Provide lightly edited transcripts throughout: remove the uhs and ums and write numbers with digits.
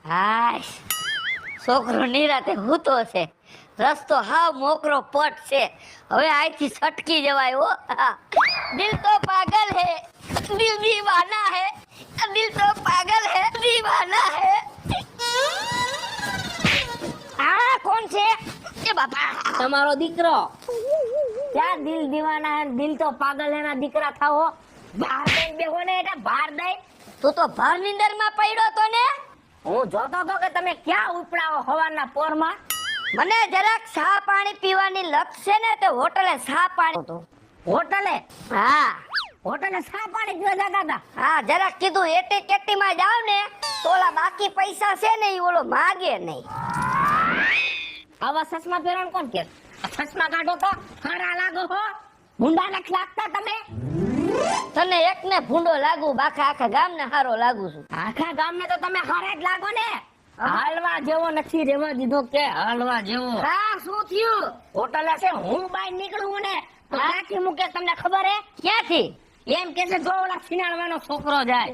હાશ છોકરો નિરાતે હૂતો છે. રસ્તો હાવ મોકરો પટ છે. હવે આઈથી છટકી જવાય હો. દિલ તો પાગલ હે, દિલ દીવાના હે, દિલ તો પાગલ હે, દીવાના હે. આ કોણ છે? એ બાપા તમારો દીકરો. ક્યાં દિલ દીવાના હે, દિલ તો પાગલ હે ના દીકરા થાઓ. બહાર દઈ બેહો ને એટલે બહાર દઈ. તું તો ભર નીંદરમાં પડ્યો તો ને. હું જોતો તો કે તમે ક્યાં ઉપડાવો હવારના પોરમાં. મને જરાક ચા પાણી પીવાની લત છે ને તે હોટલે ચા પાણી તો. હોટલે? હા હોટલે ચા પાણી પીવા જતા હતા. હા જરાક કીધું એટી કેટીમાં જાવ ને તો ઓલા બાકી પૈસા છે ને ઈ ઓલો માગે નહીં. આવા ચશ્મા પહેરવાનું કોણ કે? ચશ્મા કાઢો તો ખારા લાગો હો. ભૂંડા નખ લાગતા તમે. તને એકને ભૂંડો લાગુ બાકા આખા ગામને હારો લાગુ છું. આખા ગામને તો તમે હારે જ લાગો ને. હાલવા જેવો નથી રેવા દીધો કે હાલવા જેવો. હા શું થયું? હોટલે છે હું બહાર નીકળું ને તો ક્યાંથી મૂકે તમને ખબર હે? ક્યાંથી? એમ કે છે જો ઓલા છીનાડવાનો છોકરો જાય.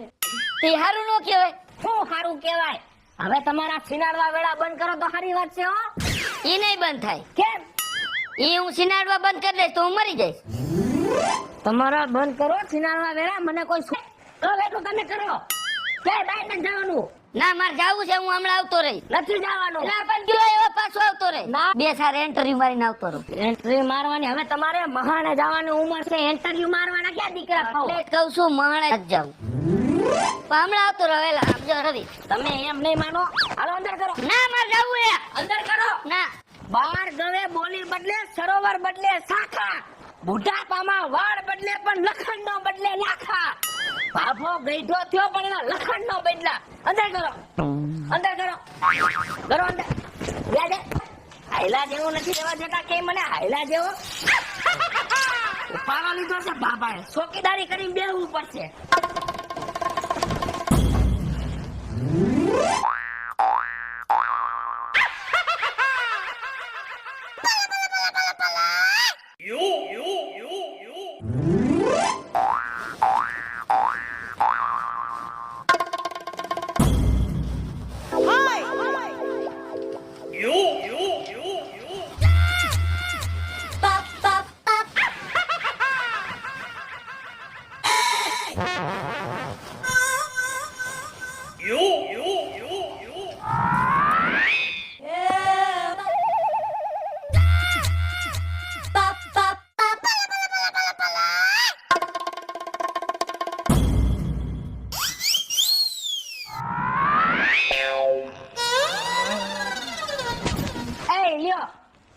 તે હારું નો કહેવાય. શું સારું કહેવાય? હવે તમારા છીનાડવા વેળા બંધ કરો તો સારી વાત છે હો. ઈ નહીં બંધ થાય. કેમ? ઈ હું સિનાડવા બંધ કરી દઈશ તો હું મરી જઈશ. તમારા બંધ કરો છીનાડવા વેળા. મને કોઈ તો એટલું તમે કરો. કે બહાર ન જવાનું. ના મારે જાવું છે. હું હમણાં આવતો રહી. નથી જવાનું. ના પણ ગયો એવો પાછો આવતો રહી. ના. બે સાર એન્ટ્રી મારીને આવતો રહું. એન્ટ્રી મારવાની હવે તમારે મહાણે જવાની ઉંમર છે. ઇન્ટરવ્યુ મારવાના ક્યાં દીકરા થાઓ? એટલે કહું છું મહાણે જ જાઉં. પણ હમણાં આવતો રહેલા સમજો રવિ. તમે એમ નહીં માનો. હાલો અંદર કરો. ના મારે જાવું હે. અંદર કરો. ના બાર ગવે બોલી બદલે સરોવર બદલે શાખા. બુઢાપામાં વાળ બદલે પણ લખણ નો બદલે લાખા. બાફો ગઈઢો થયો પણ એના લખણ નો બદલા. અંદર કરો. અંદર કરો. કરો અંદર. યાદ હાયલા જેવો નથી રહેવા જતા કે મને હાયલા જેવો. ઉપાડો લીધો છે બાબાએ. ચોકીદારી કરીને બેહવું પડશે.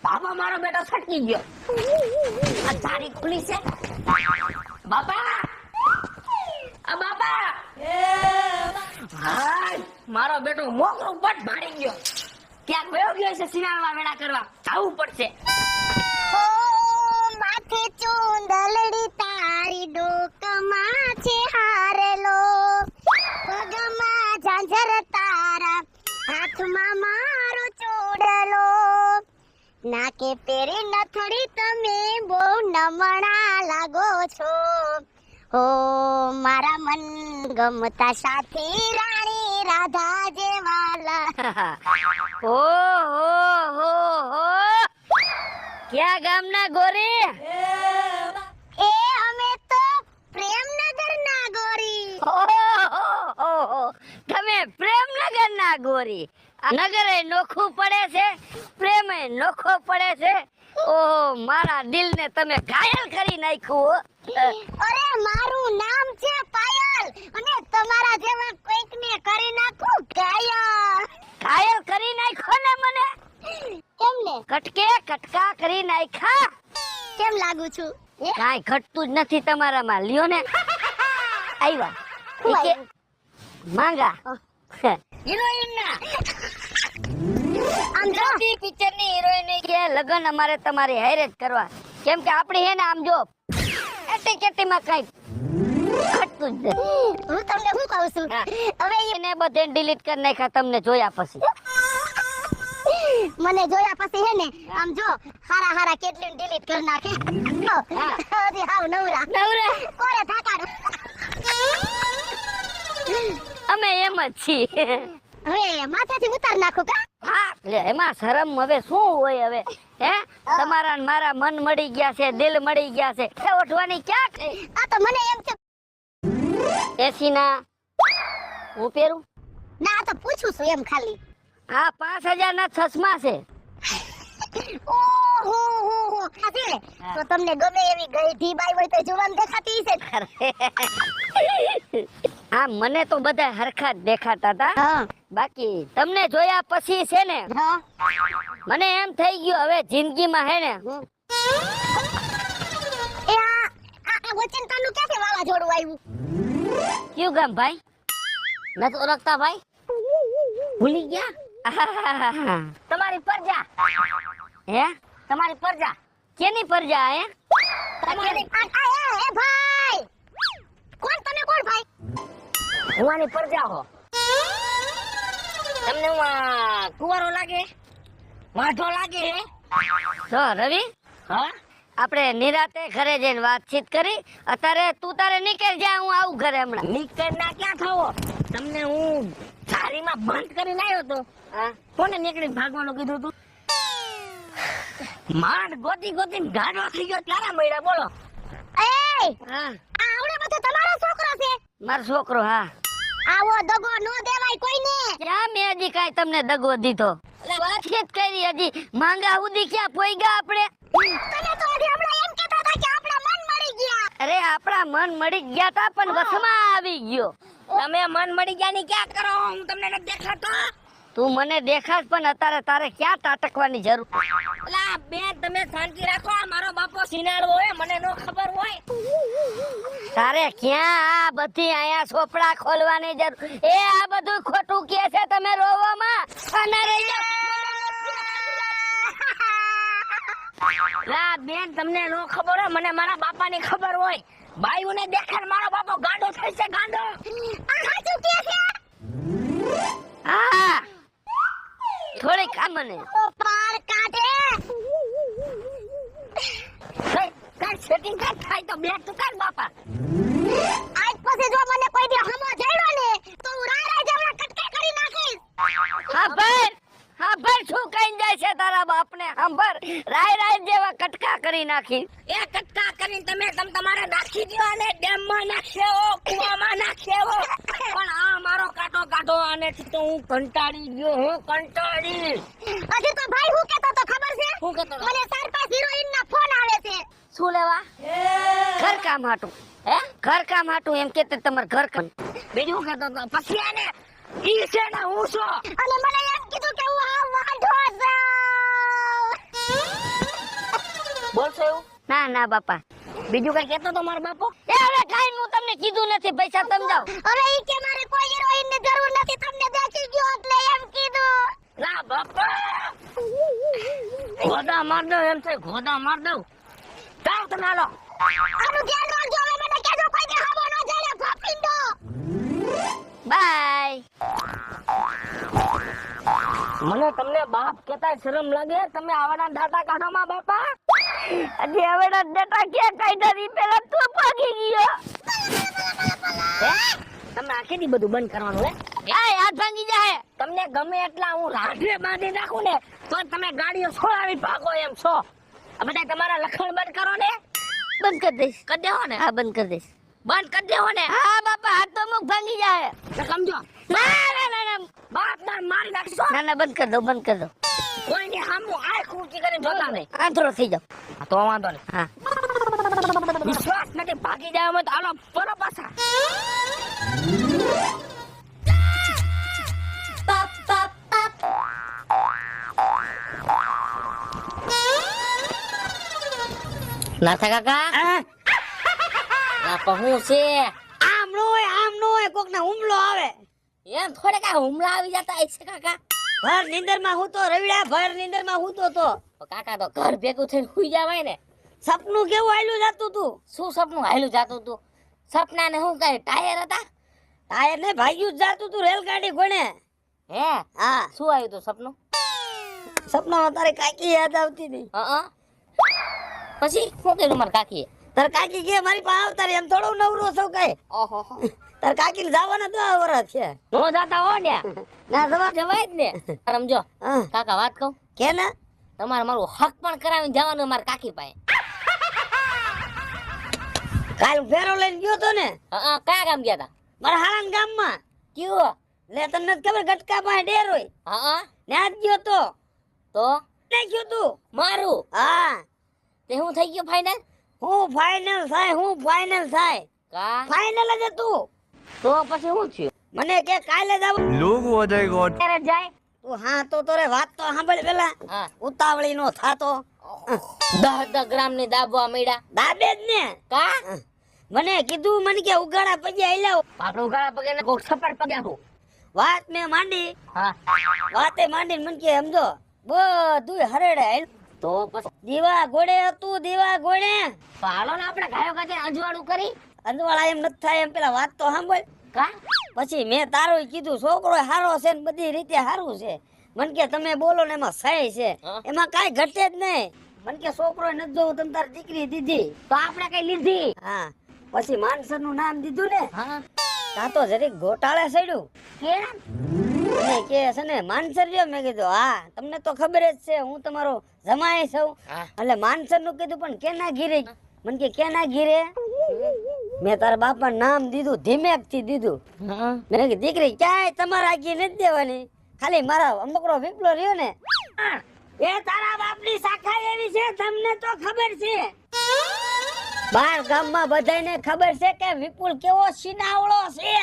બાબા મારો બેટો છટકી ગયો. આ તારી ખુલી છે બાપા. આ બાપા હાય મારો બેટો મોકરું પટ ભાડી ગયો. ક્યાંક વયો ગયો છે સિનાળવા વેળા કરવા. જવું પડશે. ઓ માથે ચૂંદલડી તારી ડોકમાં છે હારેલો. પગમાં ઝાંઝર તારા હાથમાં મારો ચોડલો. નાકે પેરી નથડી તમે બહુ નમણા લાગો છો. ઓ મારા મન ગમતા સાથી રાણી રાધા જેવાલા. ઓ હો હો ક્યાં ગામના ગોરી? એ અમે તો પ્રેમનગર ના ગોરી. ઓહો તમે પ્રેમનગર ના ગોરી. નગરે નોખું પડે છે, પ્રેમે નોખો પડે છે. ઓહો મારા દિલને તમે ઘાયલ કરી નાખ્યું. અરે મારું નામ છે પાયલ અને તમારા જેવા કોઈકને કરી નાખું ઘાયલ. ઘાયલ કરી નાખ્યો ને મને. કેમને? કટકે કટકા કરી નાખ્યા. કેમ લાગુ છું? કાઈ ઘટતું જ નથી તમારામાં. લ્યો ને આવ્યા ઈ કે માંગા હિરોઈન ના. આમ જો પિક્ચર ની હિરોઈન કે લગન અમારે તમારી હારે જ કરવા. કેમ કે આપણી હે ને આમ જો એટી કેટી માં કઈ ઘટતું જ નથી. હું તમને શું કહું છું હવે એને બધે ડિલીટ કરી નાખ્યા તમને જોયા પછી. મને જોયા પછી હે ને આમ જો હારા હારા કેટલી ડિલીટ કરી નાખે. હજી હાવ નવરા નવરા કોરે થાકાડો. અમે એમ જ છીએ. હવે માથાથી ઉતાર નાખો કા. હા લે એમાં શરમ હવે શું હોય હવે હે તમારા ને મારા મન મળી ગયા છે દિલ મળી ગયા છે એ ઓઠવાની ક્યાં છે આ તો મને એમ છે. એસી ના હું પહેરું ના આ તો પૂછું છું એમ ખાલી. આ 5000 ના ચશ્મા છે. ઓહો હો હો આથી તો તમને ગમે એવી ગઈઢી બાઈ હોય તો જુવાન દેખાતી છે. હા મને તો બધા હરખા જ દેખાતા હતા હા બાકી તમને જોયા પછી છે ને હા મને એમ થઈ ગયું હવે જિંદગીમાં હે ને એ આ વચન તાનું ક્યાંથી વાવાઝોડું આવ્યું. કયું ગામ ભાઈ નથી ઓળખતા ભાઈ ભૂલી ગયા આહાહાહા. તમારી પરજા હે તમારી પરજા કેની પરજા હે તમારી એ ભાઈ કોણ તમે કોણ ભાઈ. હુંની પરજા હો તમને હું કુવારો લાગે વાઢો લાગે હે તો રવિ હા આપણે નિરાતે ઘરે જઈને વાતચીત કરી અત્યારે તું તારે નીકળ જા હું આવું ઘરે હમણાં નીકળ ના ક્યાં થવો તમને હું થાળીમાં બંધ કરીને આવ્યો તો હા કોને નીકળી ભાગવાનું કીધું તું માંડ ગોતી ગોતીને ગાડો થઈ ગયો ત્યારે મળ્યા બોલો એ હા આ આવડે બધો તમારો છોકરો છે. મારો છોકરો હા આવો દગો નો દેવાય કોઈને. ક્યાં મેં હજી કાંઈ તમને દગો દીધો એટલે વાતચીત કરી હજી માંગા સુધી ક્યાં પોઈગા આપણે તમે તો હજી હમણાં એમ કહેતા હતા કે આપણા મન મળી ગયા. અરે આપણા મન મળી ગયા તા પણ વસમાં આવી ગયો તમે મન મળી ગયા ની ક્યાં કરો હું તમને નથી દેખાતો તું મને દેખાશ પણ અત્યારે તારે ક્યાં તાટકવાની જરૂર અલા બેન તમે શાંતિ રાખો આ મારો બાપો સિનાળો હોય મને નો ખબર હોય તારે ક્યાં આ બધી આયા સોપડા ખોલવાની જરૂર એ આ બધું ખોટું કે છે તમે રોવામાં અને રહી જાઓ. લા બેન તમને નો ખબર હોય મને મારા બાપાની ખબર હોય બાયુને દેખાડ મારો બાપો ગાંડો થઈ છે ગાંડો આ સાચું કે છે. હા થોડીક આ મને તો પાર કાઢે. કાઈ સેટિંગ થાય તો બે તું કાઢ બાપા આજ પછી જો મને કોઈ દી હમો જડ્યો ને તો હું રારા જેવડા કટકા કરી નાખીશ. હા ભાઈ શું કઈ જાય છે તારા બાપને સાંભળ રાય રાય જેવા કટકા કરી નાખી એ કટકા કરીને તમે તમારે નાખી દો અને ડેમમાં નાખશેવો કુવામાં નાખશેવો પણ આ મારો કાઢો અને તો હું કંટાળી ગયો હું કંટાળી હજી તો ભાઈ હું કહેતો તો ખબર છે. શું કહેતો હતો? મને 4-5 હિરોઈન ના ફોન આવે છે. શું લેવા ઘર કામ હાટું હે ઘર કામ હાટું એમ કે તમારે ઘર કામ બીજું કહેતો તો પછી આને ઈ છે ને હું છો અને મને એમ કીધું કે હું આ વાંઢો છું. બોલશો એવું ના ના બાપા બીજું કઈ કહેતો તો મારો બાપો એ હવે કાઈ હું તમને કીધું નથી પૈસા સમજાવ હવે ઈ કે મારે કોઈ હિરોઈન ની જરૂર નથી તમને દેખી ગયો એટલે એમ કીધું. લા બાપા ગોદા માર દઉં એમ છે ગોદા માર દઉં જાઓ તમે હાલો આનું ધ્યાન રાખજો હવે મને કહેજો કોઈ કે હમો ન જડે ફાફીંડો. બાય મને તમને બાપ કેતા શરમ લાગે તમે આવાના દાતા કાઢો માં બાપા હજી હવે ડેટા ક્યાં કાઢ્યા ઈ પેલા તું ભાગી ગયો તમે આખી દી બધું બંધ કરવાનું હે આય હાથ ભાંગી જાય તમને ગમે એટલા હું રાઠે બાંધી નાખું ને તો તમે ગાડીઓ છોડાવી ભાગો એમ છો આ બધા તમારા લખણ બંધ કરો ને બંધ કરી દઈશ કરી દેવો ને હા બંધ કરી દઈશ બંધ કરી દેવો ને હા બાપા હાથ તો મુખ ભાંગી જાય તો સમજો ના ના ના ના બાપ ના મારી નાખશો ના ના બંધ કરી દો બંધ કરી દો કોઈને હામું આંખ ઊંચી કરીને જોતા નહીં આંધળો થઈ જાવ હા, તો વાંધો નહીં હા વિશ્વાસ નથી ભાગી જાય તો હાલો પરો પાછા નાથા કાકા આ હું છે આમ નો હોય કોક ના હુમલો આવે એમ થોડે કા હુમલા આવી જતા હશે કાકા ભર નીંદર માં હું તો રવિડા ભર નીંદર માં હું તો કાકા તો ઘર ભેગું થઈને સુઈ જવાય ને સપનું કેવું આયલું જાતું તું શું સપનું હાલ્યું જાતું તું સપના ને શું કઈ ટાયર હતા ટાયર ને ભાગ્યું જ જાતું તું રેલગાડી કોણે હે હા શું આવ્યું તું સપનું સપનામાં તારી કાકી યાદ આવતી હતી પછી શું કર્યું મારા કાકીએ તાર કાકી કે મારી પાસે આવતા રે એમ થોડું નવરો છો કઈ ઓહો તાર કાકી જવાના તો આ વરસ છે નો જાતા હો ને ના જવા જવાય જ ને સમજો હા કાકા વાત કહું કે ને તમારે મારું હક પણ કરાવીને જવાનું મારા કાકી પાસે કાલ ફેરો લઈને ગયો તો ને હા કયા ગામ ગયા તા મારા હાળાના ગામમાં કયો લે તમને નથી ખબર ગટકા પાસે ડેર હોય હા ત્યાં જ ગયો તો નાખ્યું તું મારું હા તે હું થઈ ગયો ફાઈનલ હું ફાઇનલ થાય કા ફાઇનલ જ હતું તો પછી હું થયું મને કે કાલે જ આવું लोग हो जाएगा ક્યારે જાય તું હા તો તોરે વાત તો સાંભળ પેલા હા ઉતાવળી નો થાતો 10 ગ્રામ ની દાબવા મળ્યા દાબે જ ને કા મને કીધું મને કે ઉગાડા પગે આઈ આપણું ગાળા પગે ને કોક સપાટ પગે આવું વાત મેં માંડી હા વાતે માંડીને મને કે સમજો બધું હરેડે હાલ તો પછી દીવા ઘોડે હતું દીવા ઘોડે હાલો ને આપણે ગાયો કાચે અજવાળું કરી અંજવાળા એમ નથી થાય એમ પેલા વાત તો સાંભળ કા પછી મેં તારું કીધું છોકરો હારો છે ને બધી રીતે હારું છે મન કે તમે બોલો ને એમાં સહી છે હા. એમાં કાંઈ ઘટે જ નહીં મન કે છોકરો નથી જોવું તમે તારી દીકરી દીધી તો આપણે કઈ લીધી હા પછી માનસર નું નામ દીધું ને હા તા તો જરીક ઘોટાળે સડ્યું કેમ અને કે છે ને માનસર રહ્યો મેં કીધું હા તમને તો ખબર જ છે હું તમારો જમાઈ છું હા. એટલે માનસર નું કીધું પણ કેના ઘીરે મને કે કેના ઘીરે મેં તારા બાપા નામ દીધું ધીમેક થી દીધું હા મેં કીધું દીકરી ક્યાંય તમારા આગી નથી દેવાની ખાલી મારા અમકરો વિપલો રહ્યો ને એ તારા બાપની શાખા એવી છે તમને તો ખબર છે બાર ગામમાં બધાયને ખબર છે કે વિપુલ કેવો સિનાવળો છે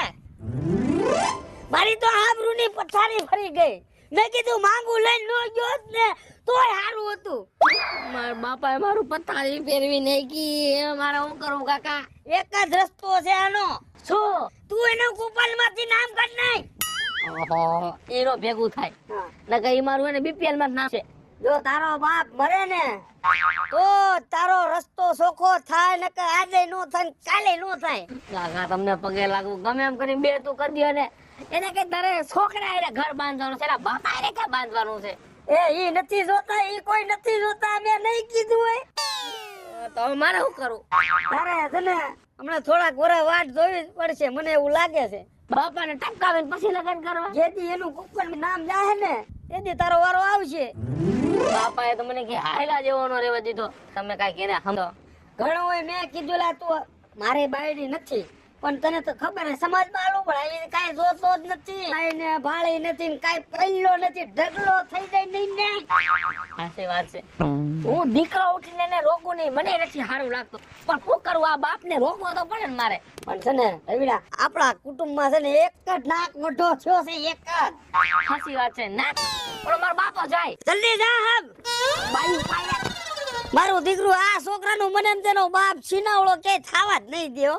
મારી તો આબરૂની પથારી ફરી ગઈ મેં કીધું માંગુ લઈને નો ગયો જ ને તોય હારું હતું મારા બાપાએ મારું પથારી ફેરવી નાખી મારે હું કરું કાકા એક જ રસ્તો છે આનો શું તું એનો કુપનમાંથી નામ કાઢ નાખ ઓહો એનો ભેગું થાય નકર ઈ મારું એને બીપીએલ માં નામ છે જો તારો બાપ મરે ને તો તારો રસ્તો સોખો થાય નકર આજે નો થાય ને કાલે નો થાય કાકા તમને પગે લાગુ ગમે એમ કરીને બે તું કરી દ્યો ને એને કઈ તારે છોકરા હારે ઘર બાંધવાનું છે એના બાપા હારે ક્યાં બાંધવાનું છે એ ઈ નથી જોતા ઈ કોઈ નથી જોતા મેં નહીં કીધું હોય તો હવે મારે શું કરું તારે છે ને હમણાં થોડાક વરા વાટ જોવી જ પડશે મને એવું લાગે છે બાપાને ટપકાવીને પછી લગન કરવા જેથી એનું કુપન નામ જાહે ને તેથી તારો વારો આવશે બાપાએ તો મને કે હાયલા જેવો નો રહેવા દીધો તમે કાઈ કેને સમજો ઘણો હોય મેં કીધું લા તું મારે બાયડી નથી પણ તને તો ખબર હે સમાજમાં આલું પણ અહીં કાંઈ જોતો જ નથી આઈને ભાળી નથી ને કાંઈ પહેલો નથી ઢગલો થઈ જાય નહીં ને સાચી વાત છે હું દીકરો ઉઠીને એને રોકું નહીં મને નથી સારું લાગતું પણ શું કરું આ બાપને રોકવો તો પડે ને મારે પણ છે ને રવિડા આપણા કુટુંબમાં છે ને એક જ નાક મોઢો થયો છે એક જ સાચી વાત છે ના પણ મારો બાપો જાય જલ્દી જા હમ બાયું પાયા મારું દીકરું આ છોકરાનું મને એમ તેનો બાપ છીનાવડો કે થાવા જ નહીં દ્યો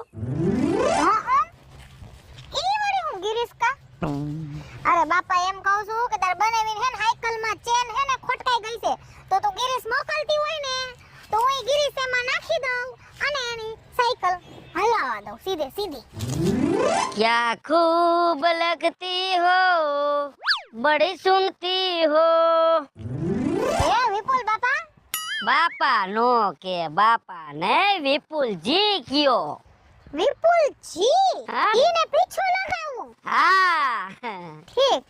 અરે બાપા એમ કહું છું કે તાર બનાવીને હે ને સાયકલ માં ચેન હે ને ખોટકાઈ ગઈ છે તો તું ગિરીશ મોકલતી હોય ને તો હું ઈ ગિરીશ એમાં નાખી દઉં અને એની સાયકલ હલાવા દઉં સીધે સીધી क्या खूब लगती हो बड़ी सुनती हो એ વિપુલ બાપા બાપા નો કે બાપા ને વિપુલ જી કયો વિપુલ જી હા? ઈને પીછું લગાવું હા ઠીક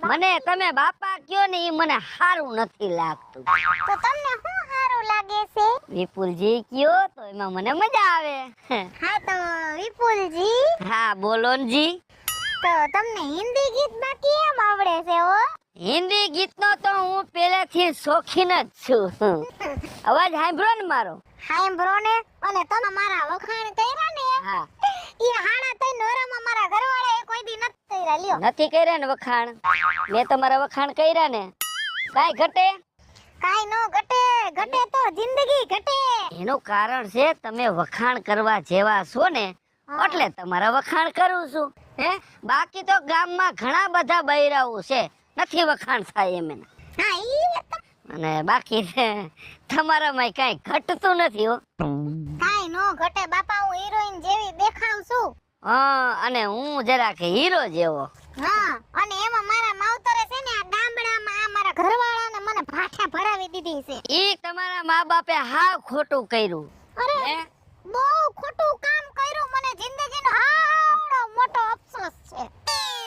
મને તમે બાપા કયો ને ઈ મને સારું નથી લાગતું તો તમને શું સારું લાગે છે વિપુલજી કયો તો એમાં મને મજા આવે હા તો વિપુલજી હા બોલો ને જી તો તમને હિન્દી ગીત બાકી એમ આવડે છે હો હિન્દી ગીતનો તો હું પહેલેથી શોખીન જ છું અવાજ સાંભળો ને મારો સાંભળો ને અને તમે મારા વખાણ કર્યા ને હા ઈ હાડા તઈ નોરામાં મારા ઘરવાળાએ કોઈ દી નથી કર્યા લ્યો નથી કર્યા ને વખાણ મેં તમારા વખાણ કર્યા ને કાઈ ઘટે કાઈ નો ઘટે ઘટે તો જિંદગી ઘટે એનું કારણ છે તમે વખાણ કરવા જેવા છો ને એટલે તમારા વખાણ કરું છું હે બાકી તો ગામમાં ઘણા બધા બૈરાઓ છે નથી વખાણ થાય એમ એના. હા ઈ વાત તો અને બાકી તમારામાં કાંઈ ઘટતું નથી હો કાઈ નો ઘટે બાપા હું હિરોઈન જેવી દેખાવ છું હા અને હું જરાક હીરો જેવો હા અને એમાં મારા માવતરે છે ને આ ગામડામાં આ મારા ઘરવાળાને મને ભાઠા ભરાવી દીધી છે ઈ તમારા મા બાપે હાવ ખોટું કર્યું અરે હે? બહુ ખોટું કામ કર્યું મને જિંદગીનો આવડો મોટો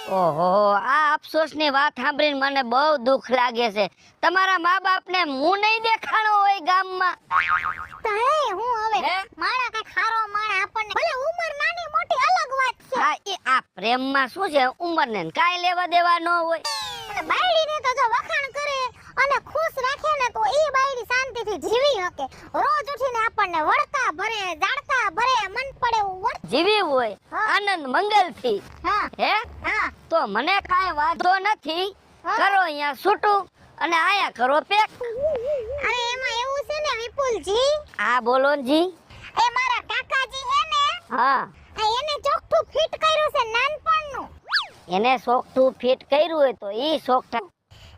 ઓહો, આ અફસોસની વાત સાંભળીને મને બહુ દુઃખ લાગે છે. તમારા મા બાપને મું નહીં દેખાણો હોય ગામમાં. તો હે હું હવે હે? માણા કઈ ખારો માણા આપણને ભલે ઉંમર નાની મોટી અલગ વાત છે. હા, આ પ્રેમમાં શું છે, ઉંમરને ને કાંઈ લેવા દેવા ન હોય. અને બાયડીને તો જો વખાણ કરે અને ખુશ રાખે ને તો એ બાયડી શાંતિથી જીવી શકે. રોજ ઉઠીને આપણને વળતા ભરે, જાડતા ભરે, મન પડે એવું વર્ત. જીવી હોય હા. આનંદ મંગલથી. હા હે હા તો મને કાંઈ વાંધો નથી. હા. કરો અહીંયા છૂટું અને આયા કરો પેક. અરે એમાં એવું છે ને વિપુલજી, હા બોલો ને જી. એ મારા કાકાજી હે ને, હા, એને ચોખ્ઠું ફિટ કર્યું છે નાનપણનું. એને સોકઠું ફિટ કર્યું હોય તો ઈ સોકઠા.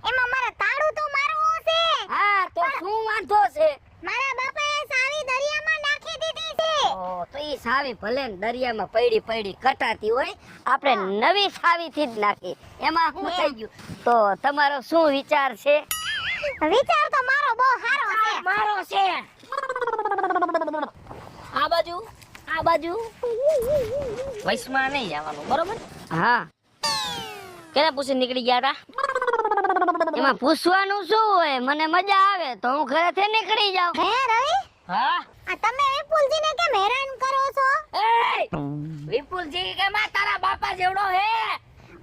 એમાં મારા તાળું તો મારવું છે. હા તો શું વાંધો છે? મારા બાપાએ સાવી દરિયામાં નાખી દીધી છે. ઓ, તો ઈ સાવી ભલે ને દરિયામાં પડી પડી કટાતી હોય, આપણે નવી સાવીથી જ નાખી. એમાં શું થઈ ગયું? તો તમારો શું વિચાર છે? વિચાર તો મારો બહુ સારો છે. મારો છે આ બાજુ વૈશમાં નહીં જવાનું, બરોબર? હા, કેને પૂછી નીકળી ગયા હતા? એમાં પૂછવાનું શું હોય? મને મજા આવે તો હું ઘરેથી નીકળી જાઉં. હે રવિ, હા. આ તમે વિપુલજીને કેમ હેરાન કરો છો? એ વિપુલજી કે માં તારા બાપા જેવડો હે.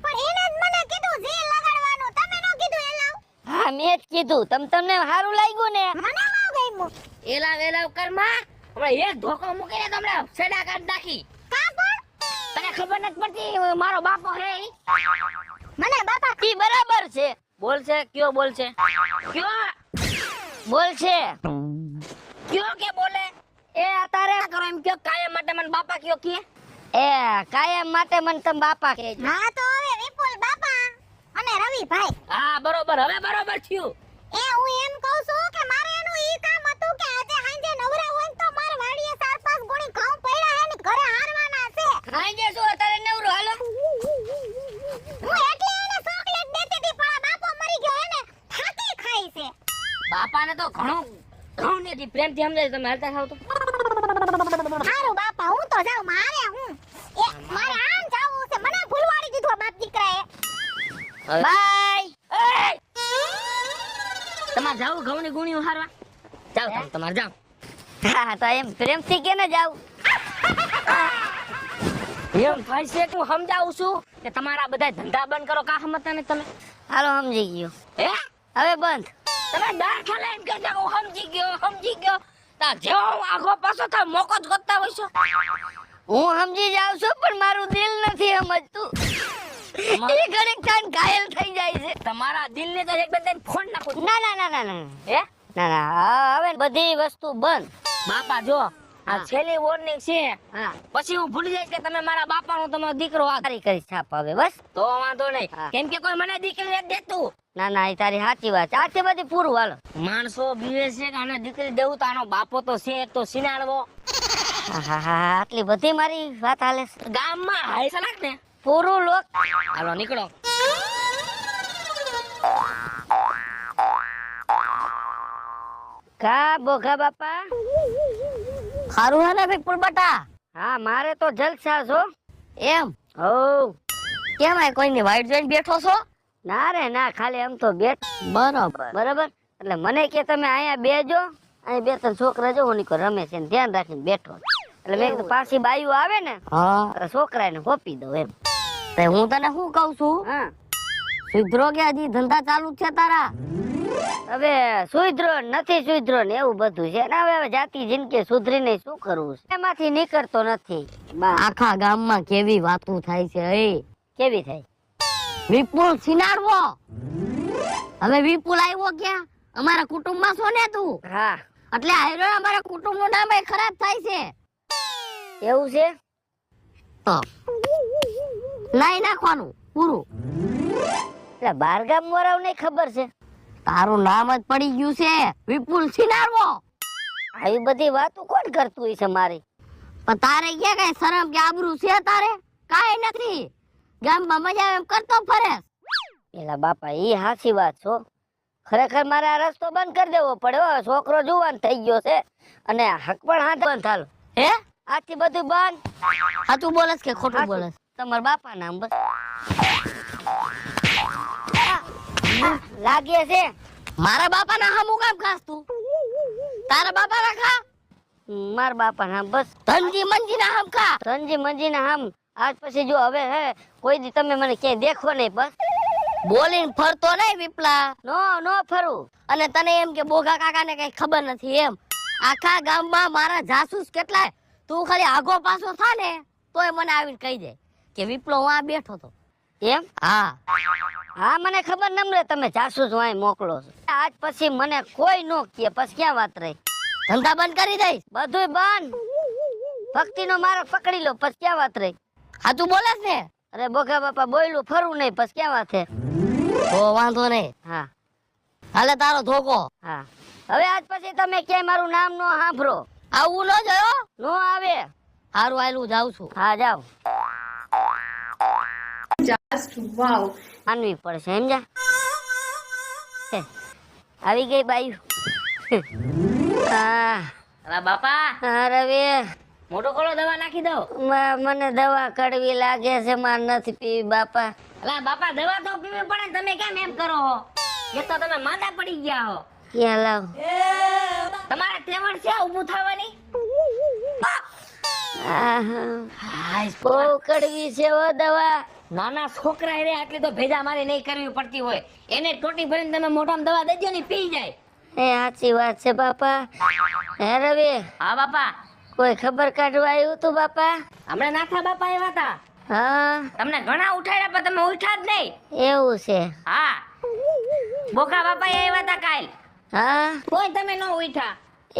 પણ એને જ મને કીધું જી લગાડવાનું, તમે નો કીધું એલાવ. હા, મેં જ કીધું. તમને સારું લાગ્યું ને? મને બહુ ગમ્યું. એલાવ કર માં. હમણાં એક ધોકો મૂકીને તમને સેડા કાઢ નાખી. કા પણ તને ખબર નથી પડતી મારો બાપો હે ઈ? મને બાપા ઈ બરાબર છે. બોલશે કયો બોલશે? કયો બોલશે. કે બોલે? એ તારે કરો એમ કયો કાયમ માટે મને બાપા કયો કે? એ કાયમ માટે મને તમે બાપા કહેજો. હા તો હવે વિપુલ બાપા અને રવિ ભાઈ, હા બરોબર, હવે બરોબર થયું. એ હું એમ કહું છું કે મારે એનું ઈ કામ હતું કે આજે સાંજે નવરા હોય ને તો માર વાડીએ 4-5 ગુણી ઘઉં પડ્યા હે ને ઘરે હારવાના છે. ખાઈ જશો અત્યારે નવરો હાલો. હું એટલે એને ચોકલેટ દેતી હતી પણ આ બાપો મરી ગયો એને થાકી ખાઈ છે. બાપાને તો ઘણું ને પ્રેમથી સમજાય. તમે હાલતા થાવ તો હારું બાપા હું તો જાઉં, મારે આમ જાવું છે. મને ભૂલવાડી દીધો બાપ દીકરાએ. બાય. તમારે જાવ ઘઉંની ગુણી હારવા? જાવ તમારે જાવ. હા તો એમ પ્રેમથી કે ને જાવ. એમ થાય છે કે હું સમજાવું છું કે તમારા બધા ધંધા બંધ કરો. કા સમજતા ને તમે? હાલો સમજી ગયો. હે હવે બંધ. તમે દાખલા એમ કહેતા કે હું સમજી ગયો. તા જેવો હું આગો પાછો થાય મોકો જ ગોતતા હોય છો. હું સમજી જાઉં છું પણ મારું દિલ નથી સમજતું. એ ઘડીક થાય ઘાયલ થઈ જાય છે. તમારા દિલને તો એક બે ફોન નાખો. ના ના ના ના ના હે ના ના, હવે બધી વસ્તુ બંધ. બાપા જો આ છેલ્લી વોર્નિંગ છે. હા, પછી હું ભૂલી જઈશ કે તમે મારા બાપાનો તમારો દીકરો આ. તારી કરી છાપ હવે બસ. તો વાંધો નહીં. હા. કેમ કે કોઈ મને દીકરી નથી દેતું. ના ના, એ તારી સાચી વાત છે. આથી બધી પૂરું હાલો. માણસો બીવે છે કે આને દીકરી દેવું તો આનો બાપો તો છે એક તો સિનાળવો. હા હા હા, આટલી બધી મારી વાત હાલે છે. ગામમાં હાય સલાક ને. પૂરું લોક. હાલો નીકળો. કા બોઘા બાપા? ખારું હે ને વિપુલ બટા? હા, મારે તો જલસા છો. એમ હો. કેમ આ કોઈની વાઈટ જોઈને બેઠો છો? ના રે ના, ખાલી આમ તો બેઠ. બરોબર. બરાબર. એટલે મને કે તમે અહીંયા બેજો, અહીં બે ત્રણ છોકરા જો નીકો રમે છે ને ધ્યાન રાખીને બેઠો. એટલે મેં કીધું પાછી બાયું આવે ને હા એટલે છોકરાને હોપી દઉં એમ. તે હું તને શું કહું છું? હા, સુધરો કે હજી ધંધા ચાલુ જ છે તારા? હવે સુધરો નથી સુધરો ને એવું બધું છે ને. હવે જાતિ જિંદગી સુધરીને શું કરવું છે એમાંથી નીકળતો નથી. આખા ગામમાં કેવી વાતો થાય છે. કેવી થાય? વિપુલ સિનારવો. હવે વિપુલ આવ્યો ક્યાં? અમારા કુટુંબમાં છો ને તું, હા, એટલે આયરો અમારા કુટુંબનું નામ એ ખરાબ થાય છે. એવું છે. તો નાઈ નાખવાનું પૂરું. એટલે બારગામ વાળાઓ ને ખબર છે તારું નામ જ પડી ગયું છે વિપુલ સિનારવો. આવી બધી વાતો કોણ કરતું હોય છે મારી? પણ તારે ક્યાં કઈ શરમ કે આબરૂ છે તારે? કાઈ નથી. ગામમાં મજા આવે એમ કરતો ફરે. એલા બાપા, ઈ હાચી વાત છો. ખરેખર મારે આ રસ્તો બંધ કરી દેવો પડે. હો, છોકરો જુવાન થઈ ગયો છે અને હક પણ હાથ બંધ થાલો. હે આથી બધું બંધ. હા તું બોલસ કે ખોટું હાચું. બોલસ? તમારા બાપા નામ બસ. લાગે છે મારા બાપાના હામું કામ ખાસ તું તારા બાપાના ખા મારા બાપાના બસ ધનજી મંજીના હામ ખા ધનજી મંજીના હામ આજ પછી જો હવે હે કોઈ દી તમે મને ક્યાંય દેખો નહીં બસ બોલીને ફરતો નહીં વિપલા નો ફરું અને તને એમ કે બોગા કાકાને કઈ ખબર નથી એમ આખા ગામમાં મારા જાસૂસ કેટલાય તું ખાલી આગો પાછો થા ને તોય મને આવીને કહી દે કે વિપલો વાં બેઠો તો એમ હા મને ખબર નમરે તમે જાસૂસ વાંય મોકલો છો આજ પછી મને કોઈ નો કે પછી ક્યાં વાત રહી ધંધા બંધ કરી દઈશ બધુંય બંધ ભક્તિનો મારો પકડી લો પછી ક્યાં વાત રહી હાચું બોલે ને અરે બોગા બાપા બોયલું ફરવું નહીં પછી ક્યાં વાત છે ઓ વાંધો નહીં હા હાલે તારો ધોકો હા હવે આજ પછી તમે ક્યાંય મારું નામ નો સાંભળો આવું ન જોયો નો આવે હારું આયલું જાઉં છું હા જાવ માનવી પડશે સમજા આવી ગઈ બાયું હા અલા બાપા હા રવિ મોટો ખોલો દવા નાખી દો મને દવા કડવી લાગે છે માર નથી પીવી બાપા અલા બાપા દવા તો પીવી પડે તમે કેમ એમ કરો હો એ તો તમે માંદા પડી ગયા હો ક્યાં લાવ તમારે તેવડ છે ઊભું થવાની બહુ કડવી છે ઓ દવા નાના છોકરા રે આટલી તો ભેજા મારી નહીં કરવી પડતી હોય એને ટોટી ભરીને તમે મોઢામાં દવા દેજો ને પી જાય એ સાચી વાત છે બાપા હે રવિ હા બાપા કોઈ ખબર કાઢવા આવ્યું તું બાપા હમણાં નાથા બાપા આવ્યા હતા હા તમને ઘણા ઉઠાડ્યા પણ તમે ઉઠ્યા જ નહીં એવું છે હા બોકા બાપા આવ્યા હતા કાલ હા કોઈ તમે ન ઉઠ્યા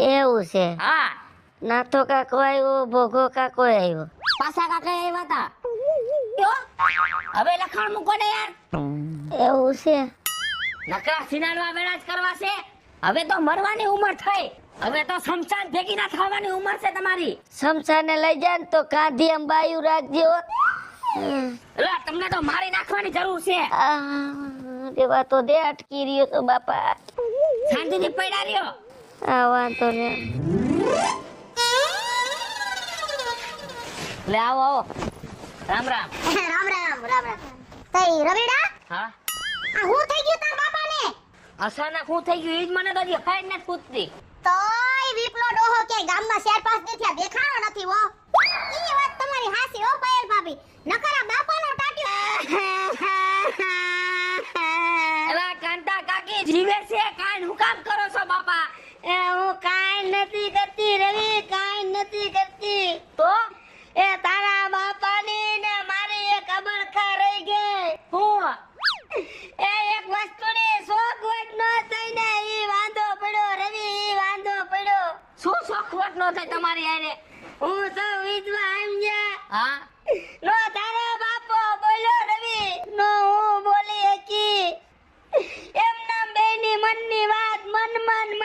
એવું છે હા નાથો કાકો આવ્યો ભોગો કાકો આવ્યો પાછા કાકા આવ્યા હતા યો, હવે લખાણ મૂકો ને યાર એવું છે નકરા સિનાડવા વેળા જ કરવા છે હવે તો મરવાની ઉંમર થઈ હવે તો શમશાન ભેગી ના થવાની ઉંમર છે તમારી સમસાને લઈ જા ને તો કાંધી એમ બાયું રાખજો એલા તમને તો મારી નાખવાની જરૂર છે દેવા તો દે અટકી રહ્યો તો બાપા શાંતિથી પડ્યા રહ્યો આ વાંધો ને લે આવો આવો રામ રામ રામ રામ રામ રામ તઈ રવિડા હા આ હું થઈ ગયું તાર બાપાને અચાનક હું થઈ ગયું ઈ જ મને તો હજી ખાઈ નથી પૂછતી તોય વિપલો ડોહો કે ગામમાં 4-5 દી થયા દેખાણો નથી હો ઈ વાત તમારી હાસી હો પાયલ ભાભી નકરા બાપાનો ટાટ્યો એલા કાંતા કાકી જીવે છે કાઈ હું કામ કરો છો બાપા એ હું કાંઈ નથી કરતી રવિ કાંઈ નથી કરતી તો એ તારા બાપાની ને મારી એક અબળખા રહી ગઈ હું એ એક વસ્તુની શોખવટ ન થઈને ઈ વાંધો પડ્યો રવિ ઈ વાંધો પડ્યો શું શોખવટ નો થાય તમારી હારે હું તો વિધવા સમજ્યા હા નો તારો બાપો બોલ્યો રવિ નો હું બોલી હકી એમના બેની મનની વાત મનમાં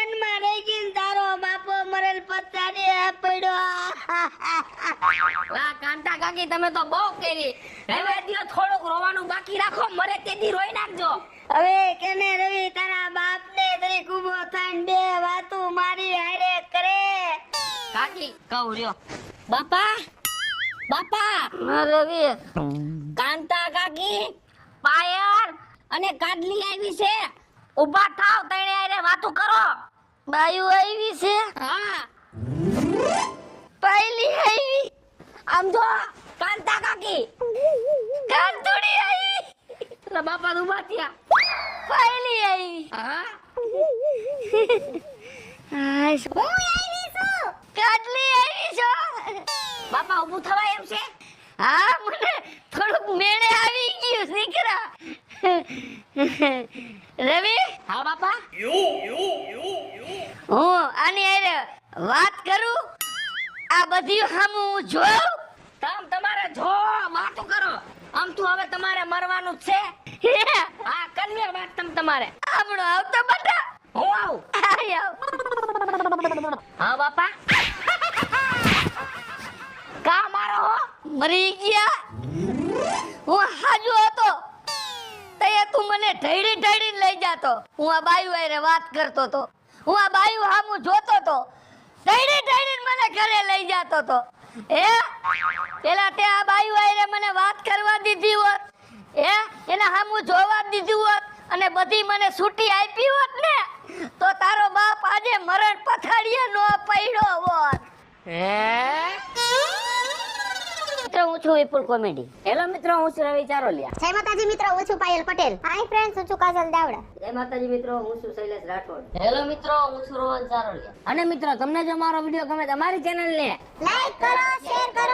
રહી ગઈ ને તારો બાપો મરેલ પથારી પડ્યો લા કાંતા કાકી તમે તો બહુ કરી હવે દિયો થોડુંક રોવાનું બાકી રાખો મરે તેદી રોઈ નાખજો હવે કેને રવિ તારા બાપને તરી કુબો થાન બે વાતું મારી હારે કરે કાકી કહું રહ્યો બાપા બાપા રવિ કાંતા કાકી પાયર અને કાડલી આવી છે ઊભા થાવ તણે આરે વાતું કરો બાયુ આવી છે હા પહેલી આવી આમ જો કાંતા કાકી કાંતુડી આવી એટલે બાપા ઊભા થયા પહેલી આવી હા હાય હું આવી છું કાટલી આવી છો બાપા ઊભું થવાય એમ છે હા મને થોડુંક મેળે આવી ગયું દીકરા રવિ હા બાપા હું આની હારે વાત કરું આ બધી હામું હું જોઉં તમારે જો વાતું કરો આમ તો હવે તમારે મરવાનું જ છે હા કન્યા વાત તમારે આપણો આવતો બટા હું આવું આવ હા બાપા કા મારો હો મરી ગયા હું હાજો હતો તયે તું મને ઢળી લઈ જાતો હું આ બાયુ હારે વાત કરતો તો હું આ બાયુ હામું જોતો તો ઢળી મને ઘરે લઈ જાતો તો હે પેલા તે આ બાયુ હારે મને વાત કરવા દીધી હોત હામું જોવા દીધું હોત અને બધી મને છૂટી આપી હોત ને તો તારો બાપ આજે મરણ પથાડીએ નો પડ્યો હોત. મિત્રો હું છું વિપુલ કોમેડી. હેલો મિત્રો, હું છું રવિ ચારોલિયા. જય માતાજી મિત્રો, હું છું પાયલ પટેલ. હાય ફ્રેન્ડ્સ, હું છું કાજલ દાવડા. જય માતાજી મિત્રો, હું છું શૈલેષ રાઠોડ. હેલો મિત્રો, હું છું રોહન ચારોલિયા. અને મિત્રો, તમને જો અમારો વિડીયો ગમે તો અમારી ચેનલને લાઈક કરો, શેર કરો